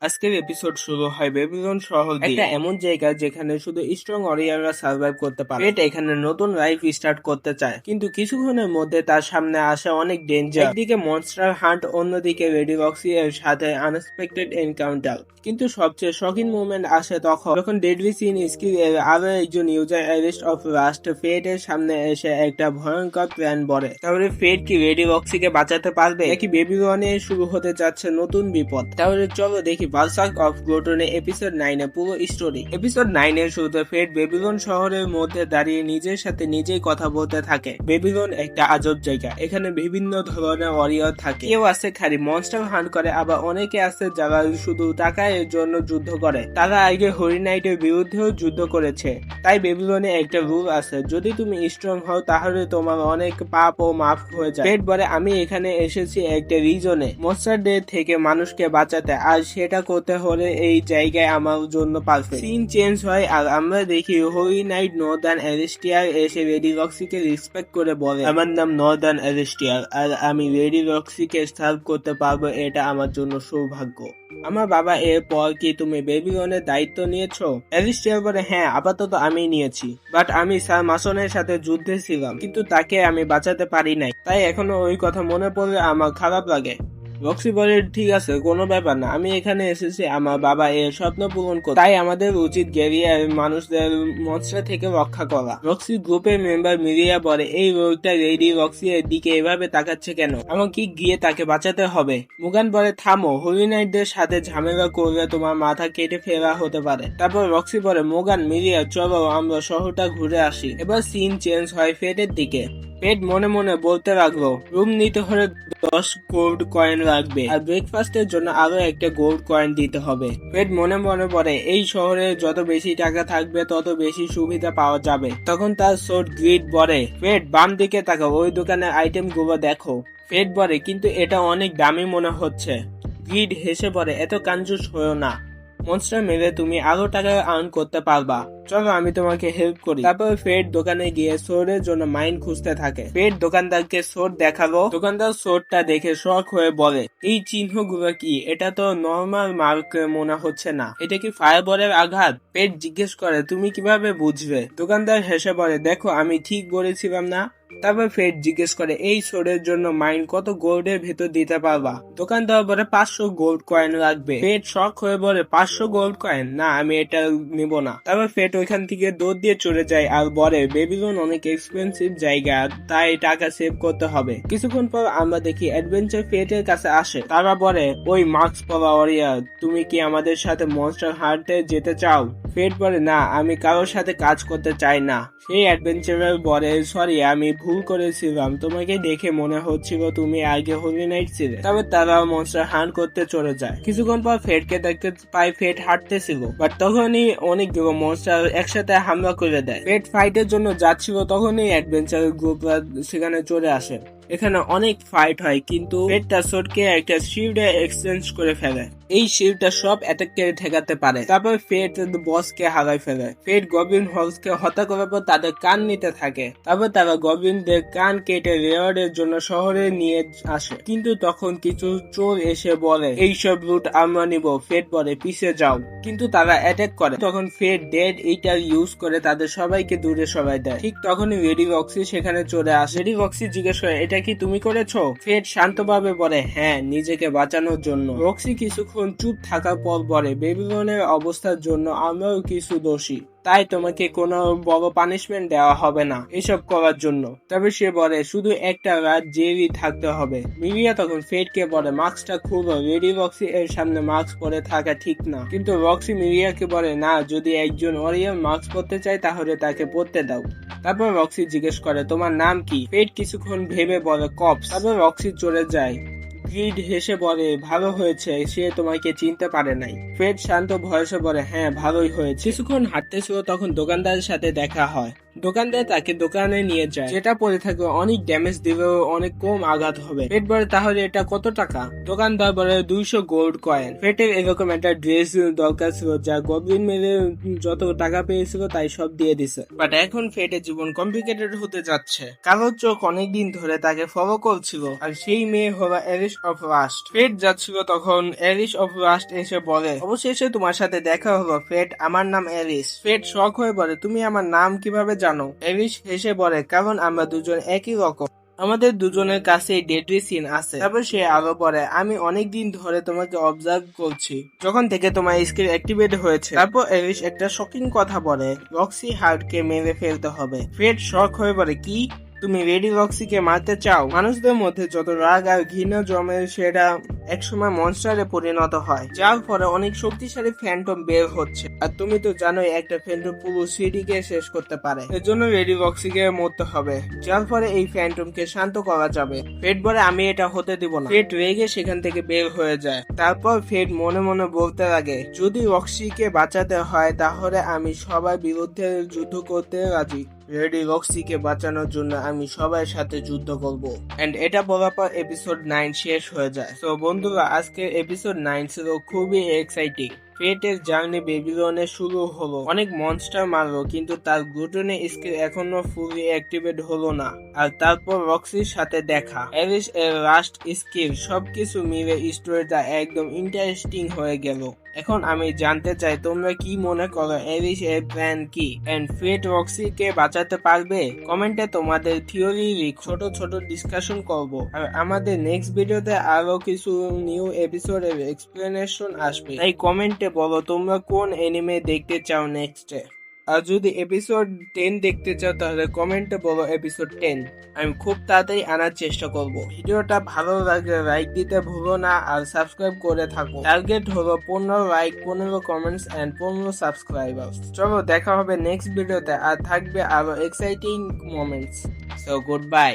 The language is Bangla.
আজকের এপিসোড শুরু হয় বেবিলন শহর দিয়ে, একটা এমন জায়গা যেখানে শুধু স্ট্রং ওয়ারিয়ররা সার্ভাইভ করতে পারে। ফেট এখানে নতুন লাইফ স্টার্ট করতে চায়, কিন্তু কিছুক্ষণের মধ্যে তার সামনে আসে অনেক ডেঞ্জার। একদিকে মনস্টার হান্ট, অন্যদিকে রেডি রক্সি এর সাথে আনএক্সপেক্টেড এনকাউন্টার। কিন্তু সবচেয়ে শকিং মুভমেন্ট আসে যখন ডেডলি সিন স্কিল এর আরো একজন ইউজার অ্যারেস্ট অফ রাস্ট ফেট এর সামনে এসে একটা ভয়ঙ্কর প্ল্যান বলে। তাহলে ফেট কি রেডি রক্সিকে বাঁচাতে পারবে, নাকি বেবিলনে শুরু হতে যাচ্ছে নতুন বিপদ? তাহলে চলো দেখি বার্সার্ক অফ গ্লোটনে এপিসোড 9 এ পুরো স্টোরি। এপিসোড 9 এর শুরুতে ফেট বেবিলন শহরের মধ্যে দাঁড়িয়ে নিজের সাথে নিজেই কথা বলতে থাকে। বেবিলন একটা আজব জায়গা, এখানে বিভিন্ন ধরনের ওয়ারিয়র থাকে। কেউ আছে খালি মনস্টার হান্ট করে, আবার অনেকে আছে যারা শুধু টাকার জন্য যুদ্ধ করে। তারা আগে হরিনাইটের বিরুদ্ধেও যুদ্ধ করেছে। তাই বেবিলনে একটা রুল আছে, যদি তুমি স্ট্রং হও তাহলে তোমার অনেক পাপ ও মাফ হয়ে যায়। ফেট বলে, আমি এখানে এসেছি একটা রিজনে মনস্টারদের থেকে মানুষকে বাঁচাতে, আর সেটা করতে হলে এই জায়গায় আমার জন্য পারফেক্ট। সিন চেঞ্জ হয় আর আমরা দেখি হোলি নাইট নর্দার্ন অ্যারেস্টিয়ার এসে রেডি রক্সিকে রেসপেক্ট করে বলে, আমার নাম নর্দার্ন অ্যারেস্টিয়ার আর আমি রেডি রক্সিকে সার্ভ করতে পারবো, এটা আমার জন্য সৌভাগ্য। আমার বাবা, এরপর কি তুমি বেবিলনের দায়িত্ব নিয়েছো? অ্যারিস্টিয়ার বলে, হ্যাঁ, আপাতত আমি নিয়েছি, বাট আমি স্যার মাসনের সাথে যুদ্ধে ছিলাম, কিন্তু তাকে আমি বাঁচাতে পারি নাই, তাই এখনো ওই কথা মনে পড়লে আমার খারাপ লাগে। রক্সি বলে, ঠিক আছে, কোনো ব্যাপার না, আমি এখানে এসেছি আমার বাবা এর স্বপ্ন পূরণ করতে, তাই আমাদের উচিত গেরিয়ার মানুষদের মনস্টার থেকে রক্ষা করা। রক্সি গ্রুপের মেম্বার মিরিয়া বলে, এই লোকটা রেডি রক্সি এর দিকে এভাবে তাকাচ্ছে কেন, আমাকে গিয়ে তাকে বাঁচাতে হবে। মুগান বলে, থামো, হোলি নাইটদের সাথে ঝামেলা করলে তোমার মাথা কেটে ফেলা হতে পারে। তারপর রক্সি বলে, মুগান, মিরিয়া, চলো আমরা শহরটা ঘুরে আসি। এবার সিন চেঞ্জ হয় ফেটের দিকে। ফেট মনে মনে বলতে লাগলো, রুম নিতে হলে 10 গোল্ড কয়েন লাগবে, আর ব্রেকফাস্টের জন্য আরো একটা গোল্ড কয়েন দিতে হবে। ফেট মনে মনে বলে, এই শহরে যত বেশি টাকা থাকবে তত বেশি সুবিধা পাওয়া যাবে। তখন তার সোর্ড গ্রিড বলে, ফেট বাম দিকে তাকাও, ওই দোকানের আইটেম গুলো দেখো। ফেট বলে, কিন্তু এটা অনেক দামি মনে হচ্ছে। গ্রিড হেসে বলে, এত কনজুস হয়েও না, মনস্টার মেরে তুমি আরো টাকা আর্ন করতে পারবা, চলো আমি তোমাকে হেল্প করি। তারপর ফেট দোকানে গিয়ে সোর্ডের জন্য মাইন খুঁজতে থাকে। ফেট দোকানদারকে সোর্ড দেখালো। দোকানদার সোর্ডটা দেখে শক হয়ে বলে, এই চিহ্নগুলো কি? এটা তো নর্মাল মার্ক মনে হচ্ছে না, এটা কি ফায়ারবলের আঘাত? ফেট জিজ্ঞেস করে, তুমি কিভাবে বুঝবে? দোকানদার হেসে বলে, দেখো আমি ঠিক বলেছিলাম না? তারপর ফেট জিজ্ঞেস করে, এই সোর্ডের জন্য মাইন কত গোল্ডের ভেতর দিতে পারবা? দোকানদার বলে, 500 গোল্ড কয়েন লাগবে। ফেট শক হয়ে বলে, 500 গোল্ড কয়েন? না, আমি এটা নিব না। তারপর ফেট ওইখান থেকে দৌড় দিয়ে চলে যায় আর বলে, বেবিলন অনেক এক্সপেন্সিভ জায়গা, তাই টাকা সেভ করতে হবে। কিছুক্ষণ পর আমরা দেখি অ্যাডভেঞ্চার ফেটের কাছে আসে। তারা বলে, ওই মাস্ক পরা ওয়ারিয়র, তুমি কি আমাদের সাথে মনস্টার হান্টে যেতে চাও? ফেট বলে, না, আমি কারোর সাথে কাজ করতে চাই না। সেই অ্যাডভেঞ্চারার বলে, সরি, আমি ভুল করেছিলাম, তোমাকে দেখে মনে হচ্ছিল তুমি আগে হোলি নাইট ছিলে। তবে তারা মনস্টার হান্ট করতে চলে যায়। কিছুক্ষণ পর ফেটকে দেখতে পাই ফেট হাঁটতেছিল, বাট তখনই অনেকগুলো মনস্টার একসাথে হামলা করে দেয়। ফেট ফাইটের জন্য যাচ্ছিল, তখনই অ্যাডভেঞ্চার গ্রুপরা সেখানে চলে আসে। এখানে অনেক ফাইট হয়, কিন্তু ফেট তার সোর্ডকে একটা শিল্ডে এক্সচেঞ্জ করে ফেলে। এই শিল্ডটা সব অ্যাটাককে ঠেকাতে পারে। তারপর ফেট বসকে হারাই ফেলে। ফেট গবলিন হর্সকে হত্যা করার পর তাদের কান নিতে থাকে। তারপর তারা গবলিনদের কান কেটে রেওয়ার্ডের জন্য শহরে নিয়ে আসে, কিন্তু তখন কিছু চোর এসে বলে, এইসব লুট আমরা নিব। ফেট বলে, পিছে যাও, কিন্তু তারা অ্যাটাক করে। তখন ফেট ডেড ইটার ইউজ করে তাদের সবাইকে দূরে সরাই দেয়। ঠিক তখনই রেডি রক্সি সেখানে চলে আসে। রেডি রক্সি জিজ্ঞেস করে, এটা কি তুমি করেছো? ফেট শান্তভাবে বলে, হ্যাঁ, নিজেকে বাঁচানোর জন্য। রক্সি কিছুক্ষণ চুপ থাকার পর বলে, বেবিলনের অবস্থার জন্য আমরাও কিছু দোষী, তাই তোমাকে কোনো বড় পানিশমেন্ট দেওয়া হবে না এসব করার জন্য। তবে সে বলে, শুধু একটা রাত জেলই থাকতে হবে। মিরিয়া তখন ফেটকে বলে, মাস্কটা খুলো, রেডি রক্সি এর সামনে মাস্ক পরে থাকা ঠিক না। কিন্তু রক্সি মিরিয়াকে বলে, না, যদি একজন ওয়ারিয়র মাস্ক পরতে চায় তাহলে তাকে পরতে দাও। তারপর রক্সি জিজ্ঞেস করে, তোমার নাম কি? ফেট কিছুক্ষণ ভেবে বলে, কপস। তারপর রক্সি চলে যায়। গ্রিড হেসে বলে, ভালো হয়েছে, সে তোমাকে চিনতে পারে নাই। ফেট শান্ত ভয়েসে বলে, হ্যাঁ, ভালোই হয়েছে। কিছুক্ষণ হাঁটতেছিল, তখন দোকানদারের সাথে দেখা হয়। দোকানদার তাকে দোকানে নিয়ে যায়, যেটা পরে থাকবে অনেক ড্যামেজ দিলেও অনেক কম আঘাত হবে। ফেট বলে তাহলে এটা কত টাকা? দোকানদার বলে 200 গোল্ড কয়েন। ফেটের এরকম একটা ড্রেস দরকার ছিল, যা গবলিন মেরে যত টাকা পেয়েছিল তাই সব দিয়ে দিছে। বাট এখন ফেটের জীবন কমপ্লিকেটেড হতে যাচ্ছে। কারোর চোখ অনেকদিন ধরে তাকে ফলো করছিল, আর সেই মেয়ে হলো এরিস অফ রাস্ট। ফেট যাচ্ছিল তখন এরিস অফ রাস্ট এসে বলে, অবশেষে তোমার সাথে দেখা হলো ফেট, আমার নাম এরিস। ফেট শক হয়ে বলে, তুমি আমার নাম কিভাবে জানো? এরিস হেসে বলে, কারণ আমরা দুজন একই রকম, আমাদের দুজনের কাছেই ডেডলি সিন আছে। তারপর সে আরো বলে, আমি অনেকদিন ধরে তোমাকে অবজার্ভ করছি, যখন থেকে তোমার স্কিল অ্যাক্টিভেট হয়েছে। তারপর এরিস একটা শকিং কথা বলে, রক্সি হার্টকে মেরে ফেলতে হবে। ফেট শক হয়ে বলে, কি তুমি রেডি রক্সিকে মারতে চাও? মানুষদের মধ্যে যত রাগ আর ঘৃণা জমে সেটা একসময় মনস্টারে পরিণত হয়, যার ফলে অনেক শক্তিশালী ফ্যান্টম বের হচ্ছে। আর তুমি তো জানোই একটা ফ্যান্টম পুরো সিটিকে শেষ করতে পারে, এর জন্য রেডি রক্সিকে মরতে হবে, যার ফলে এই ফ্যান্টমকে শান্ত করা যাবে। ফেট বলে, আমি এটা হতে দিব না। ফেট রেগে সেখান থেকে বের হয়ে যায়। তারপর ফেট মনে মনে বলতে লাগে, যদি রক্সিকে বাঁচাতে হয় তাহলে আমি সবার বিরুদ্ধে যুদ্ধ করতে রাজি। রেডি রক্সিকে বাঁচানোর জন্য আমি সবার সাথে যুদ্ধ করব। এন্ড এটা বলার পর এপিসোড 9 শেষ হয়ে যায়। তো বন্ধুরা, আজকের এপিসোড 9 ছিল খুবই এক্সাইটিং। ফেটের জার্নি বেবিলনে শুরু হলো, অনেক মনস্টার মারলো, কিন্তু তার গ্লুটনের স্কিল এখনো ফুলি অ্যাক্টিভেট হলো না। আর তারপর রক্সির সাথে দেখা, এরিস এর লাস্ট স্কিল, সবকিছু মিলে স্টোরিটা একদম ইন্টারেস্টিং হয়ে গেল। এখন আমি জানতে চাই তোমরা কি মনে করো, এরিস এর প্ল্যান কি? এন্ড ফেট রক্সিকে বাঁচাতে পারবে? কমেন্টে তোমাদের থিওরি ছোট ছোট ডিসকাশন করব। আর আমাদের নেক্সট ভিডিওতে আরো কিছু নিউ এপিসোডের এক্সপ্লেনেশন আসবে, তাই কমেন্টে বলো তোমরা কোন এনিমে দেখতে চাও নেক্সটে। আর যদি এপিসোড 10 দেখতে চাও তাহলে কমেন্টে বলো এপিসোড 10, আমি খুব তাড়াতাড়ি আনার চেষ্টা করব। ভিডিওটা ভালো লাগলে লাইক দিতে ভুলো না, আর সাবস্ক্রাইব করে থাকো। টার্গেট হলো 15 লাইক, 15 কমেন্টস এন্ড 15 সাবস্ক্রাইবার। চলো দেখা হবে নেক্সট ভিডিওতে, আর থাকবে আরো exciting moments. So good bye.